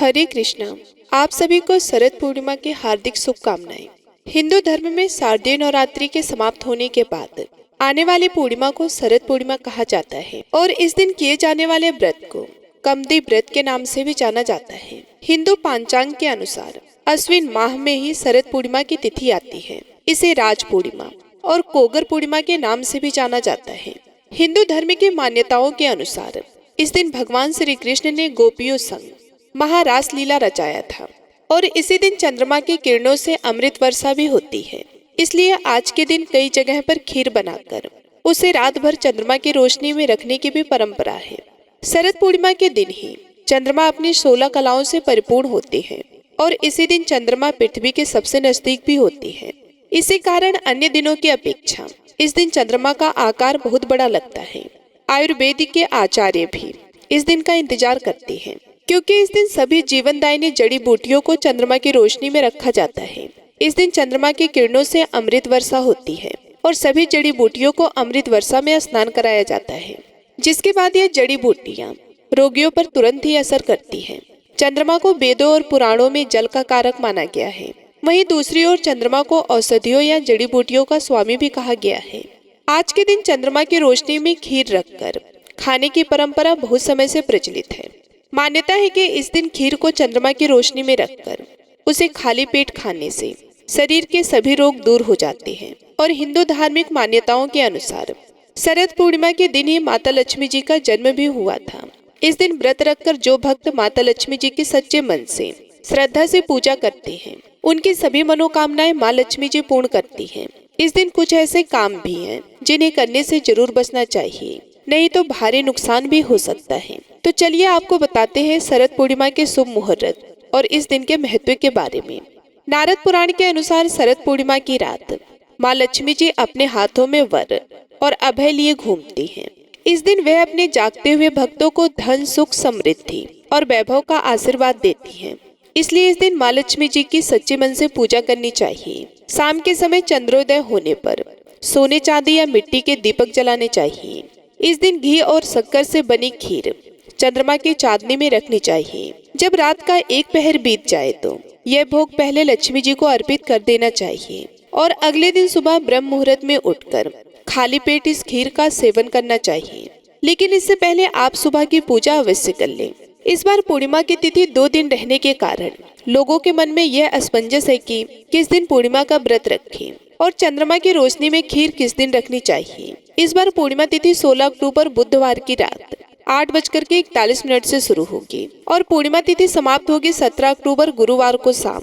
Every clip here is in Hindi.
हरे कृष्णा। आप सभी को शरद पूर्णिमा की हार्दिक शुभकामनाएं। हिंदू धर्म में शारदीय नवरात्रि के समाप्त होने के बाद आने वाली पूर्णिमा को शरद पूर्णिमा कहा जाता है और इस दिन किए जाने वाले व्रत को कमदी व्रत के नाम से भी जाना जाता है। हिंदू पंचांग के अनुसार अश्विन माह में ही शरद पूर्णिमा की तिथि आती है। इसे राज पूर्णिमा और कोगर पूर्णिमा के नाम से भी जाना जाता है। हिंदू धर्म की मान्यताओं के अनुसार इस दिन भगवान श्री कृष्ण ने गोपियों संग महारास लीला रचाया था और इसी दिन चंद्रमा की किरणों से अमृत वर्षा भी होती है। इसलिए आज के दिन कई जगह पर खीर बनाकर उसे रात भर चंद्रमा की रोशनी में रखने की भी परंपरा है। शरद पूर्णिमा के दिन ही चंद्रमा अपनी 16 कलाओं से परिपूर्ण होते हैं और इसी दिन चंद्रमा पृथ्वी के सबसे नजदीक भी होती है। इसी कारण अन्य दिनों की अपेक्षा इस दिन चंद्रमा का आकार बहुत बड़ा लगता है। आयुर्वेद के आचार्य भी इस दिन का इंतजार करते हैं क्योंकि इस दिन सभी जीवनदायिनी जड़ी बूटियों को चंद्रमा की रोशनी में रखा जाता है। इस दिन चंद्रमा की किरणों से अमृत वर्षा होती है और सभी जड़ी बूटियों को अमृत वर्षा में स्नान कराया जाता है, जिसके बाद ये जड़ी बूटियां रोगियों पर तुरंत ही असर करती हैं। चंद्रमा को वेदों और पुराणों में जल का कारक माना गया है। वहीं दूसरी ओर चंद्रमा को औषधियों या जड़ी बूटियों का स्वामी भी कहा गया है। आज के दिन चंद्रमा की रोशनी में खीर रखकर खाने की परंपरा बहुत समय से प्रचलित है। मान्यता है कि इस दिन खीर को चंद्रमा की रोशनी में रखकर उसे खाली पेट खाने से शरीर के सभी रोग दूर हो जाते हैं। और हिंदू धार्मिक मान्यताओं के अनुसार शरद पूर्णिमा के दिन ही माता लक्ष्मी जी का जन्म भी हुआ था। इस दिन व्रत रखकर जो भक्त माता लक्ष्मी जी की सच्चे मन से श्रद्धा से पूजा करते हैं, उनकी सभी मनोकामनाएं माँ लक्ष्मी जी पूर्ण करती हैं। इस दिन कुछ ऐसे काम भी हैं जिन्हें करने से जरूर बचना चाहिए, नहीं तो भारी नुकसान भी हो सकता है। तो चलिए आपको बताते हैं शरद पूर्णिमा के शुभ मुहूर्त और इस दिन के महत्व के बारे में। नारद पुराण के अनुसार शरद पूर्णिमा की रात माँ लक्ष्मी जी अपने हाथों में वर और अभय लिए घूमती हैं। इस दिन वह अपने जागते हुए भक्तों को धन, सुख, समृद्धि और वैभव का आशीर्वाद देती हैं। इसलिए इस दिन माँ लक्ष्मी जी की सच्चे मन से पूजा करनी चाहिए। शाम के समय चंद्रोदय होने पर सोने, चांदी या मिट्टी के दीपक जलाने चाहिए। इस दिन घी और शक्कर से बनी खीर चंद्रमा की चांदनी में रखनी चाहिए। जब रात का एक पहर बीत जाए तो यह भोग पहले लक्ष्मी जी को अर्पित कर देना चाहिए और अगले दिन सुबह ब्रह्म मुहूर्त में उठकर खाली पेट इस खीर का सेवन करना चाहिए। लेकिन इससे पहले आप सुबह की पूजा अवश्य कर लें। इस बार पूर्णिमा की तिथि 2 दिन रहने के कारण लोगों के मन में यह असमंजस है कि किस दिन पूर्णिमा का व्रत रखें और चंद्रमा की रोशनी में खीर किस दिन रखनी चाहिए। इस बार पूर्णिमा तिथि 16 अक्टूबर बुधवार की रात 8:41 से शुरू होगी और पूर्णिमा तिथि समाप्त होगी 17 अक्टूबर गुरुवार को शाम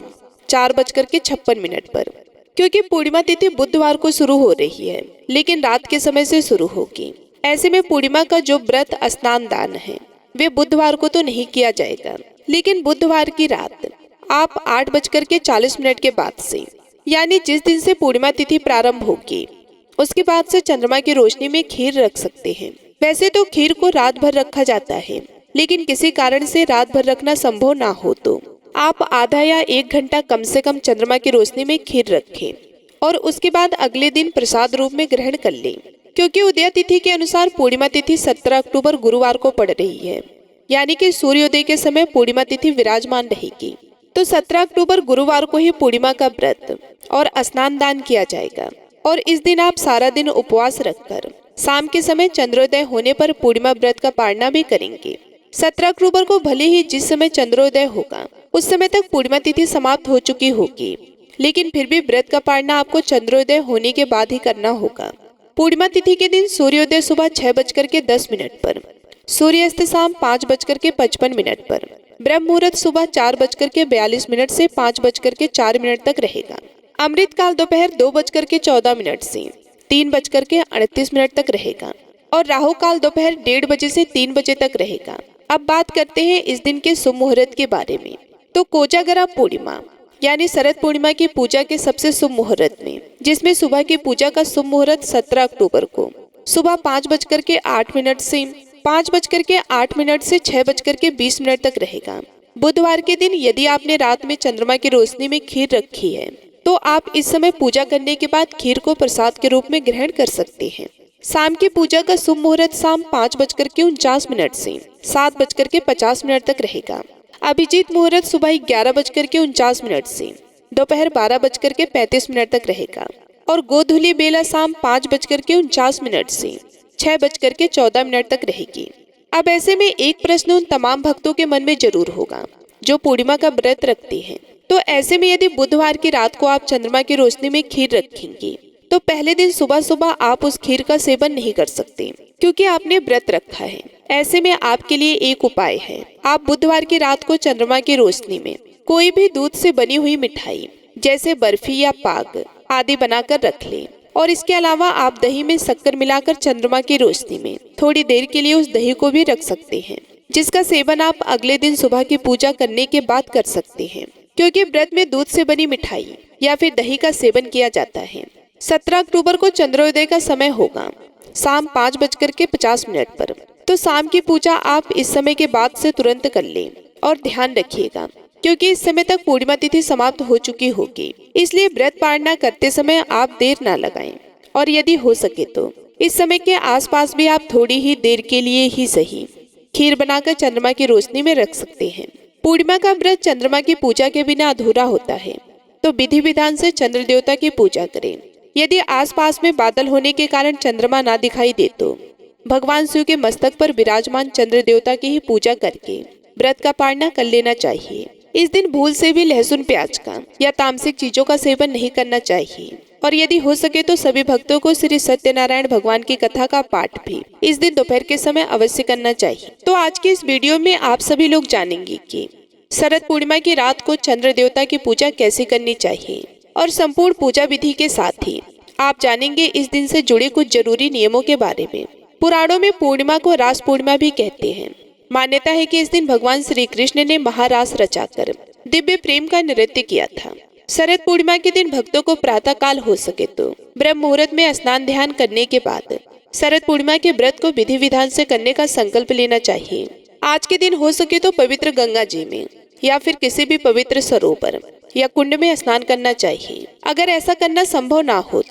4:56 पर। क्योंकि पूर्णिमा तिथि बुधवार को शुरू हो रही है लेकिन रात के समय से शुरू होगी, ऐसे में पूर्णिमा का जो व्रत स्नान दान है वे बुधवार को तो नहीं किया जाएगा, लेकिन बुधवार की रात आप 8:40 के बाद से, यानी जिस दिन से पूर्णिमा तिथि प्रारंभ होगी उसके बाद से चंद्रमा की रोशनी में खीर रख सकते हैं। वैसे तो खीर को रात भर रखा जाता है, लेकिन किसी कारण से रात भर रखना संभव ना हो तो आप आधा या 1 घंटा कम से कम चंद्रमा की रोशनी में खीर रखें और उसके बाद अगले दिन प्रसाद रूप में ग्रहण कर लें। क्योंकि उदय तिथि के अनुसार पूर्णिमा तिथि 17 अक्टूबर गुरुवार को पड़ रही है, यानी कि सूर्योदय के समय पूर्णिमा तिथि विराजमान रहेगी। तो 17 अक्टूबर गुरुवार को ही पूर्णिमा का व्रत और स्नान दान किया जाएगा और इस दिन आप सारा दिन उपवास रखकर शाम के समय चंद्रोदय होने पर पूर्णिमा व्रत का पालना भी करेंगे। 17 अक्टूबर को भले ही जिस समय चंद्रोदय होगा उस समय तक पूर्णिमा तिथि समाप्त हो चुकी होगी, लेकिन फिर भी व्रत का पालना आपको चंद्रोदय होने के बाद ही करना होगा। पूर्णिमा तिथि के दिन सूर्योदय सुबह 6:10 पर, सूर्यास्त शाम 5:55 पर, ब्रह्म मुहूर्त सुबह 4:42 से 5:04 तक रहेगा। अमृत काल दोपहर 2:14 से 3:38 तक रहेगा और राहु काल दोपहर 1:30 बजे से 3 बजे तक रहेगा। अब बात करते हैं इस दिन के शुभ मुहूर्त के बारे में। तो कोजागरा पूर्णिमा यानी शरद पूर्णिमा की पूजा के सबसे शुभ मुहूर्त में, जिसमें सुबह की पूजा का शुभ मुहूर्त 17 अक्टूबर को सुबह 5:08 से 5:08 से 6:20 तक रहेगा। बुधवार के दिन यदि आपने रात में चंद्रमा की रोशनी में खीर रखी है तो आप इस समय पूजा करने के बाद खीर को प्रसाद के रूप में ग्रहण कर सकते हैं। शाम की पूजा का शुभ मुहूर्त शाम 5:49 से 7:50 तक रहेगा। अभिजीत मुहूर्त सुबह 11:49 से दोपहर 12:35 तक रहेगा और गोधूली बेला शाम 5:49 से 6:14 तक रहेगी। अब ऐसे में एक प्रश्न उन तमाम भक्तों के मन में जरूर होगा जो पूर्णिमा का व्रत रखते हैं। तो ऐसे में यदि बुधवार की रात को आप चंद्रमा की रोशनी में खीर रखेंगे तो पहले दिन सुबह सुबह आप उस खीर का सेवन नहीं कर सकते क्योंकि आपने व्रत रखा है। ऐसे में आपके लिए एक उपाय है, आप बुधवार की रात को चंद्रमा की रोशनी में कोई भी दूध से बनी हुई मिठाई जैसे बर्फी या पाग आदि बनाकर रख लें और इसके अलावा आप दही में शक्कर मिलाकर चंद्रमा की रोशनी में थोड़ी देर के लिए उस दही को भी रख सकते हैं, जिसका सेवन आप अगले दिन सुबह की पूजा करने के बाद कर सकते हैं क्योंकि व्रत में दूध से बनी मिठाई या फिर दही का सेवन किया जाता है। 17 अक्टूबर को चंद्रोदय का समय होगा शाम 5:50 पर। तो शाम की पूजा आप इस समय के बाद से तुरंत कर लें और ध्यान रखिएगा क्योंकि इस समय तक पूर्णिमा तिथि समाप्त हो चुकी होगी, इसलिए व्रत पालना करते समय आप देर ना लगाएं और यदि हो सके तो इस समय के आसपास भी आप थोड़ी ही देर के लिए ही सही खीर बनाकर चंद्रमा की रोशनी में रख सकते हैं। पूर्णिमा का व्रत चंद्रमा की पूजा के बिना अधूरा होता है, तो विधि विधान से चंद्र देवता की पूजा करें। यदि आसपास में बादल होने के कारण चंद्रमा ना दिखाई दे तो भगवान शिव के मस्तक पर विराजमान चंद्र देवता की ही पूजा करके व्रत का पालना कर लेना चाहिए। इस दिन भूल से भी लहसुन प्याज का या तामसिक चीजों का सेवन नहीं करना चाहिए और यदि हो सके तो सभी भक्तों को श्री सत्यनारायण भगवान की कथा का पाठ भी इस दिन दोपहर के समय अवश्य करना चाहिए। तो आज की इस वीडियो में आप सभी लोग जानेंगे कि शरद पूर्णिमा की रात को चंद्र देवता की पूजा कैसे करनी चाहिए और संपूर्ण पूजा विधि के साथ ही आप जानेंगे इस दिन से जुड़े कुछ जरूरी नियमों के बारे में। पुराणों में पूर्णिमा को रास पूर्णिमा भी कहते हैं। मान्यता है कि इस दिन भगवान श्री कृष्ण ने महारास रचाकर दिव्य प्रेम का नृत्य किया था। शरद पूर्णिमा के दिन भक्तों को प्रातः काल हो सके तो ब्रह्म मुहूर्त में स्नान ध्यान करने के बाद शरद पूर्णिमा के व्रत को विधि विधान से करने का संकल्प लेना चाहिए। आज के दिन हो सके तो पवित्र गंगा जी में या फिर किसी भी पवित्र सरोवर या कुंड में स्नान करना चाहिए। अगर ऐसा करना संभव ना हो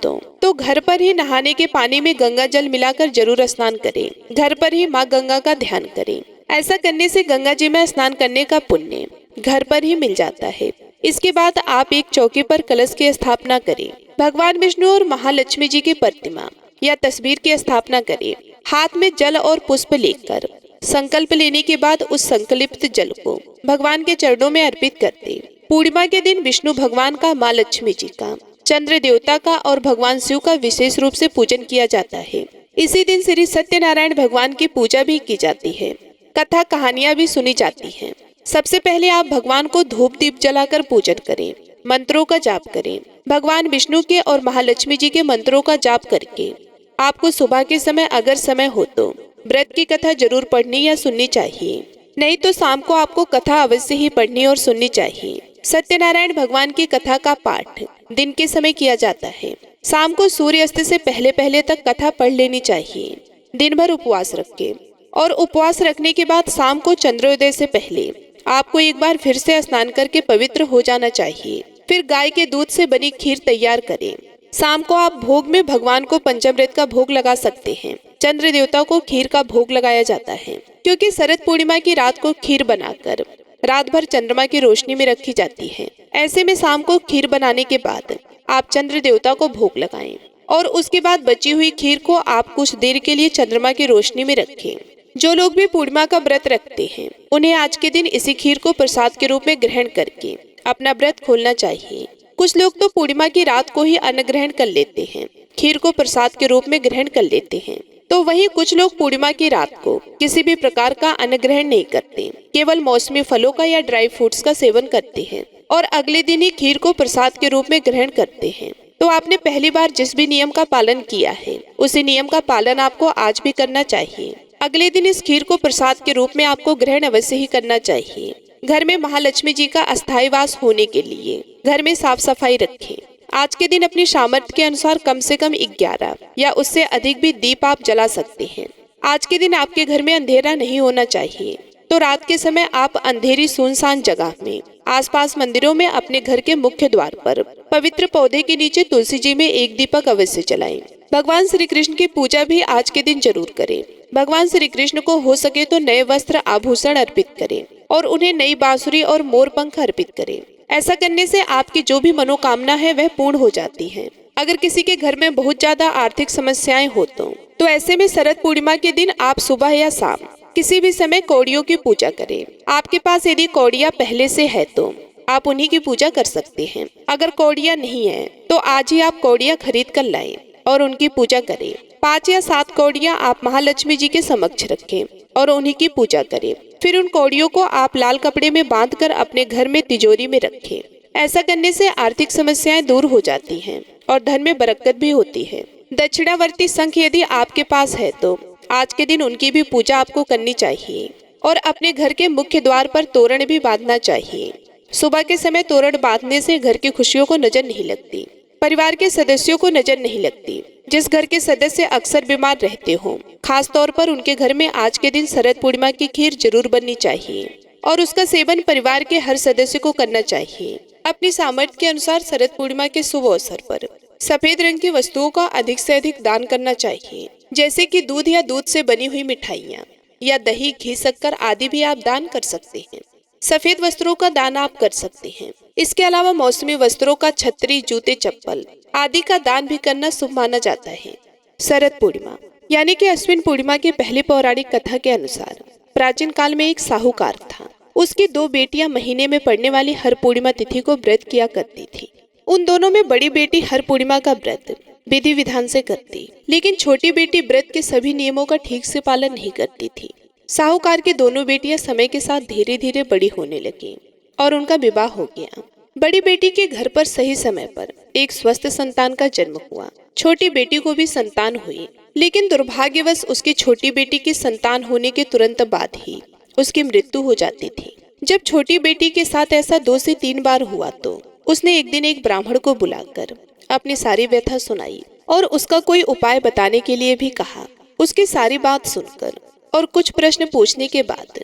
तो घर पर ही नहाने के पानी में गंगा जल मिलाकर जरूर स्नान करें। घर पर ही माँ गंगा का ध्यान करें। ऐसा करने से गंगा जी में स्नान करने का पुण्य घर पर ही मिल जाता है। इसके बाद आप एक चौकी पर कलश की स्थापना करें। भगवान विष्णु और महालक्ष्मी जी की प्रतिमा या तस्वीर की स्थापना करें। हाथ में जल और पुष्प लेकर संकल्प लेने के बाद उस संकल्पित जल को भगवान के चरणों में अर्पित कर दें। पूर्णिमा के दिन विष्णु भगवान का, माँ लक्ष्मी जी का, चंद्र देवता का और भगवान शिव का विशेष रूप से पूजन किया जाता है। इसी दिन श्री सत्यनारायण भगवान की पूजा भी की जाती है। कथा कहानियां भी सुनी जाती हैं। सबसे पहले आप भगवान को धूप दीप जलाकर पूजन करें, मंत्रों का जाप करें। भगवान विष्णु के और महालक्ष्मी जी के मंत्रों का जाप करके आपको सुबह के समय अगर समय हो तो व्रत की कथा जरूर पढ़नी या सुननी चाहिए, नहीं तो शाम को आपको कथा अवश्य ही पढ़नी और सुननी चाहिए। सत्यनारायण भगवान की कथा का पाठ दिन के समय किया जाता है। शाम को सूर्य अस्त से पहले पहले तक कथा पढ़ लेनी चाहिए। दिन भर उपवास रखें और उपवास रखने के बाद शाम को चंद्रोदय से पहले आपको एक बार फिर से स्नान करके पवित्र हो जाना चाहिए। फिर गाय के दूध से बनी खीर तैयार करें। शाम को आप भोग में भगवान को पंचामृत का भोग लगा सकते हैं। चंद्र देवता को खीर का भोग लगाया जाता है क्योंकि शरद पूर्णिमा की रात को खीर बनाकर रात भर चंद्रमा की रोशनी में रखी जाती है। ऐसे में शाम को खीर बनाने के बाद आप चंद्र देवता को भोग लगाएं और उसके बाद बची हुई खीर को आप कुछ देर के लिए चंद्रमा की रोशनी में रखें। जो लोग भी पूर्णिमा का व्रत रखते हैं उन्हें आज के दिन इसी खीर को प्रसाद के रूप में ग्रहण करके अपना व्रत खोलना चाहिए। कुछ लोग तो पूर्णिमा की रात को ही अन्न ग्रहण कर लेते हैं, खीर को प्रसाद के रूप में ग्रहण कर लेते हैं। तो वहीं कुछ लोग पूर्णिमा की रात को किसी भी प्रकार का अन्न ग्रहण नहीं करते, केवल मौसमी फलों का या ड्राई फ्रूट्स का सेवन करते हैं और अगले दिन ही खीर को प्रसाद के रूप में ग्रहण करते हैं। तो आपने पहली बार जिस भी नियम का पालन किया है उसी नियम का पालन आपको आज भी करना चाहिए। अगले दिन इस खीर को प्रसाद के रूप में आपको ग्रहण अवश्य ही करना चाहिए। घर में महालक्ष्मी जी का अस्थायी वास होने के लिए घर में साफ सफाई रखें। आज के दिन अपनी सामर्थ्य के अनुसार कम से कम 11 या उससे अधिक भी दीप आप जला सकते हैं। आज के दिन आपके घर में अंधेरा नहीं होना चाहिए, तो रात के समय आप अंधेरी सुनसान जगह में, आसपास मंदिरों में, अपने घर के मुख्य द्वार पर पवित्र पौधे के नीचे तुलसी जी में एक दीपक अवश्य जलाएं। भगवान श्री कृष्ण की पूजा भी आज के दिन जरूर करें। भगवान श्री कृष्ण को हो सके तो नए वस्त्र आभूषण अर्पित करें और उन्हें नई बांसुरी और मोर पंख अर्पित करें। ऐसा करने से आपकी जो भी मनोकामना है वह पूर्ण हो जाती है। अगर किसी के घर में बहुत ज्यादा आर्थिक समस्याएं हो तो ऐसे में शरद पूर्णिमा के दिन आप सुबह या शाम किसी भी समय कौड़ियों की पूजा करें। आपके पास यदि कौड़ियाँ पहले से है तो आप उन्हीं की पूजा कर सकते हैं। अगर कौड़ियाँ नहीं है तो आज ही आप कौड़ियाँ खरीद कर लाएं और उनकी पूजा करें। 5 या 7 कौड़ियाँ आप महालक्ष्मी जी के समक्ष रखें और उन्हीं की पूजा करें। फिर उन कौड़ियों को आप लाल कपड़े में बांधकर अपने घर में तिजोरी में रखें। ऐसा करने से आर्थिक समस्याएं दूर हो जाती हैं और धन में बरकत भी होती है। दक्षिणावर्ती शंख यदि आपके पास है तो आज के दिन उनकी भी पूजा आपको करनी चाहिए और अपने घर के मुख्य द्वार पर तोरण भी बांधना चाहिए। सुबह के समय तोरण बांधने से घर की खुशियों को नजर नहीं लगती, परिवार के सदस्यों को नजर नहीं लगती। जिस घर के सदस्य अक्सर बीमार रहते हो, खास तौर पर उनके घर में आज के दिन शरद पूर्णिमा की खीर जरूर बननी चाहिए और उसका सेवन परिवार के हर सदस्य को करना चाहिए। अपनी सामर्थ्य के अनुसार शरद पूर्णिमा के शुभ अवसर पर सफेद रंग की वस्तुओं का अधिक से अधिक दान करना चाहिए, जैसे कि दूध या दूध से बनी हुई मिठाइयाँ या दही, घी, शक्कर आदि भी आप दान कर सकते हैं। सफेद वस्त्रों का दान आप कर सकते हैं। इसके अलावा मौसमी वस्त्रों का छतरी, जूते, चप्पल आदि का दान भी करना शुभ माना जाता है। शरद पूर्णिमा यानी कि अश्विन पूर्णिमा की पहली पौराणिक कथा के अनुसार प्राचीन काल में एक साहूकार था। उसकी 2 बेटियां महीने में पड़ने वाली हर पूर्णिमा तिथि को व्रत किया करती थी। उन दोनों में बड़ी बेटी हर पूर्णिमा का व्रत विधि विधान से करती, लेकिन छोटी बेटी व्रत के सभी नियमों का ठीक से पालन नहीं करती थी। साहूकार की दोनों बेटियां समय के साथ धीरे धीरे बड़ी होने लगी और उनका विवाह हो गया। बड़ी बेटी के घर पर सही समय पर एक स्वस्थ संतान का जन्म हुआ। छोटी बेटी को भी संतान हुई, लेकिन दुर्भाग्यवश उसकी छोटी बेटी की संतान होने के तुरंत बाद ही उसकी मृत्यु हो जाती थी। जब छोटी बेटी के साथ ऐसा 2 से 3 बार हुआ तो उसने एक दिन एक ब्राह्मण को बुलाकर अपनी सारी व्यथा सुनाई और उसका कोई उपाय बताने के लिए भी कहा। उसकी सारी बात सुनकर और कुछ प्रश्न पूछने के बाद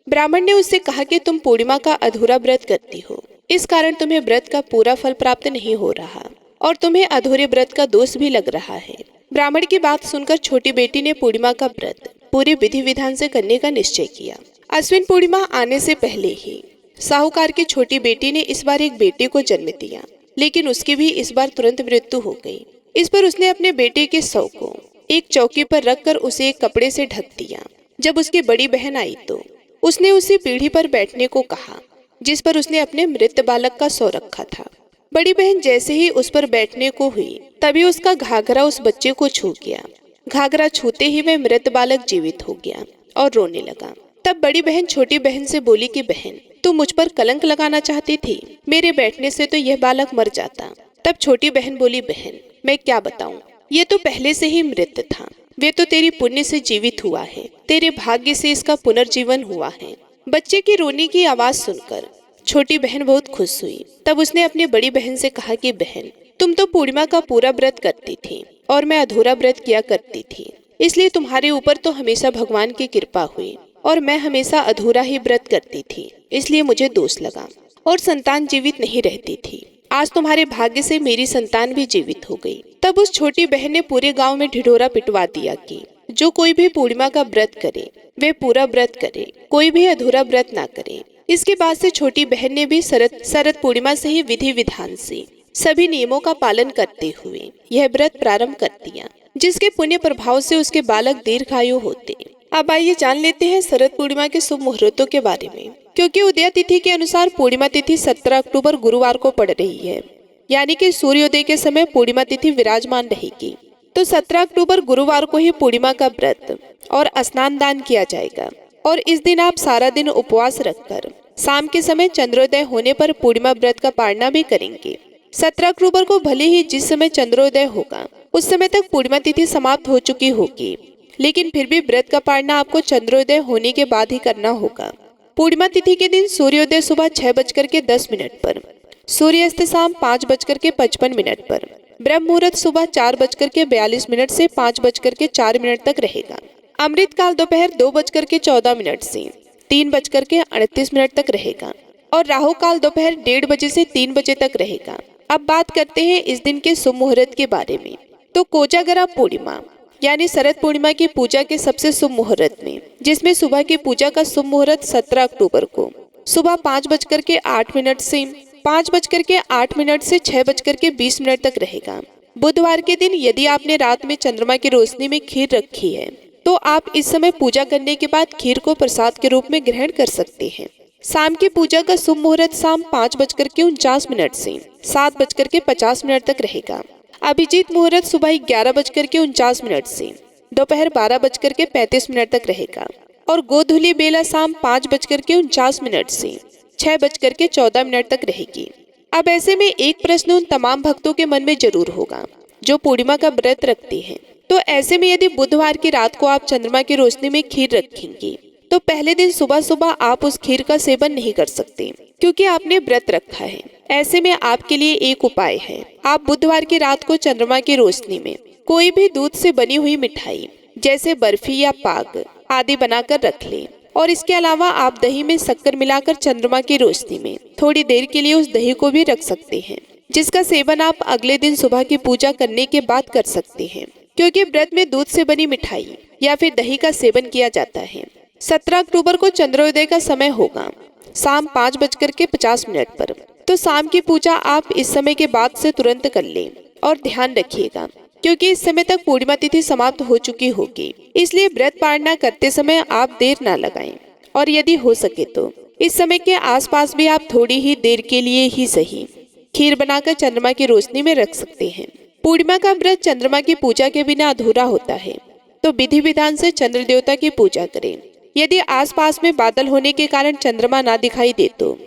ब्राह्मण ने उससे कहा कि तुम पूर्णिमा का अधूरा व्रत करती हो, इस कारण तुम्हें व्रत का पूरा फल प्राप्त नहीं हो रहा और तुम्हें अधूरे व्रत का दोष भी लग रहा है। ब्राह्मण की बात सुनकर छोटी बेटी ने पूर्णिमा का व्रत पूरे विधि विधान से करने का निश्चय किया। अश्विन पूर्णिमा आने से पहले ही साहूकार की छोटी बेटी ने इस बार एक बेटे को जन्म दिया, लेकिन उसकी भी इस बार तुरंत मृत्यु हो गई। इस पर उसने अपने बेटे के शव को एक चौकी पर रखकर उसे एक कपड़े से ढक दिया। जब उसकी बड़ी बहन आई तो उसने उसी पीढ़ी पर बैठने को कहा जिस पर उसने अपने मृत बालक का शव रखा था। बड़ी बहन जैसे ही उस पर बैठने को हुई तभी उसका घाघरा उस बच्चे को छू गया। घाघरा छूते ही वह मृत बालक जीवित हो गया और रोने लगा। तब बड़ी बहन छोटी बहन से बोली कि बहन, तू मुझ पर कलंक लगाना चाहती थी, मेरे बैठने से तो यह बालक मर जाता। तब छोटी बहन बोली, बहन मैं क्या बताऊं, ये तो पहले से ही मृत था, वे तो तेरी पुण्य से जीवित हुआ है, तेरे भाग्य से इसका पुनर्जीवन हुआ है। बच्चे की रोने की आवाज सुनकर छोटी बहन बहुत खुश हुई। तब उसने अपनी बड़ी बहन से कहा कि बहन, तुम तो पूर्णिमा का पूरा व्रत करती थी और मैं अधूरा व्रत किया करती थी, इसलिए तुम्हारे ऊपर तो हमेशा भगवान की कृपा हुई और मैं हमेशा अधूरा ही व्रत करती थी, इसलिए मुझे दोष लगा और संतान जीवित नहीं रहती थी। आज तुम्हारे भाग्य से मेरी संतान भी जीवित हो गई। तब उस छोटी बहन ने पूरे गांव में ढिढोरा पिटवा दिया कि जो कोई भी पूर्णिमा का व्रत करे वे पूरा व्रत करे, कोई भी अधूरा व्रत ना करे। इसके बाद से छोटी बहन ने भी शरद पूर्णिमा से ही विधि विधान से सभी नियमों का पालन करते हुए यह व्रत प्रारंभ कर दिया, जिसके पुण्य प्रभाव से उसके बालक दीर्घायु होते। अब आइए जान लेते हैं शरद पूर्णिमा के शुभ मुहूर्तों के बारे में। क्योंकि उदय तिथि के अनुसार पूर्णिमा तिथि 17 अक्टूबर गुरुवार को पड़ रही है, यानी कि सूर्योदय के समय पूर्णिमा तिथि विराजमान रहेगी, तो 17 अक्टूबर गुरुवार को ही पूर्णिमा का व्रत और स्नान दान किया जाएगा। और इस दिन आप सारा दिन उपवास रखकर शाम के समय चंद्रोदय होने पर पूर्णिमा व्रत का पालना भी करेंगे। 17 अक्टूबर को भले ही जिस समय चंद्रोदय होगा उस समय तक पूर्णिमा तिथि समाप्त हो चुकी होगी, लेकिन फिर भी व्रत का पालना आपको चंद्रोदय होने के बाद ही करना होगा। पूर्णिमा तिथि के दिन सूर्योदय सुबह 6:10 पर, सूर्यास्त शाम 5:55 पर, ब्रह्म मुहूर्त सुबह 4:42 से 5:04 तक रहेगा। अमृत काल दोपहर 2:14 से 3:38 तक रहेगा और राहु काल दोपहर 1:30 बजे से 3 बजे तक रहेगा। अब बात करते हैं इस दिन के शुभ मुहूर्त के बारे में। तो कोजागरा पूर्णिमा यानी शरद पूर्णिमा की पूजा के सबसे शुभ मुहूर्त में, जिसमें सुबह की पूजा का शुभ मुहूर्त 17 अक्टूबर को सुबह 5:08 से 5:08 से 6:20 तक रहेगा। बुधवार के दिन यदि आपने रात में चंद्रमा की रोशनी में खीर रखी है तो आप इस समय पूजा करने के बाद खीर को प्रसाद के रूप में ग्रहण कर सकते हैं। शाम की पूजा का शुभ मुहूर्त शाम 5:49 से 7:50 तक रहेगा। अभिजीत मुहूर्त सुबह 11:49 से दोपहर 12:35 तक रहेगा और गोधूली बेला शाम 5:49 से 6:14 तक रहेगी। अब ऐसे में एक प्रश्न उन तमाम भक्तों के मन में जरूर होगा जो पूर्णिमा का व्रत रखते हैं। तो ऐसे में यदि बुधवार की रात को आप चंद्रमा की रोशनी में खीर रखेंगे तो पहले दिन सुबह सुबह आप उस खीर का सेवन नहीं कर सकते क्योंकि आपने व्रत रखा है। ऐसे में आपके लिए एक उपाय है, आप बुधवार की रात को चंद्रमा की रोशनी में कोई भी दूध से बनी हुई मिठाई जैसे बर्फी या पाग आदि बनाकर रख लें और इसके अलावा आप दही में शक्कर मिलाकर चंद्रमा की रोशनी में थोड़ी देर के लिए उस दही को भी रख सकते हैं, जिसका सेवन आप अगले दिन सुबह की पूजा करने के बाद कर सकते हैं क्योंकि व्रत में दूध से बनी मिठाई या फिर दही का सेवन किया जाता है। 17 अक्टूबर को चंद्रोदय का समय होगा शाम 5:50 पर, तो शाम की पूजा आप इस समय के बाद से तुरंत कर लें और ध्यान रखिएगा क्योंकि इस समय तक पूर्णिमा तिथि समाप्त हो चुकी होगी, इसलिए व्रत पालना करते समय आप देर ना लगाएं और यदि हो सके तो इस समय के आसपास भी आप थोड़ी ही देर के लिए ही सही खीर बनाकर चंद्रमा की रोशनी में रख सकते हैं। पूर्णिमा का व्रत चंद्रमा की पूजा के बिना अधूरा होता है, तो विधि विधान से चंद्र देवता की पूजा करें। यदि आसपास में बादल होने के कारण चंद्रमा ना दिखाई दे तो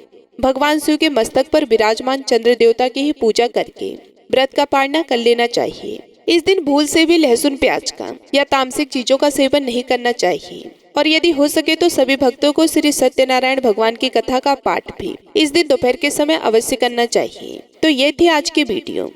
भगवान शिव के मस्तक पर विराजमान चंद्र देवता की ही पूजा करके व्रत का पालना कर लेना चाहिए। इस दिन भूल से भी लहसुन प्याज का या तामसिक चीजों का सेवन नहीं करना चाहिए और यदि हो सके तो सभी भक्तों को श्री सत्यनारायण भगवान की कथा का पाठ भी इस दिन दोपहर के समय अवश्य करना चाहिए। तो ये थी आज की वीडियो।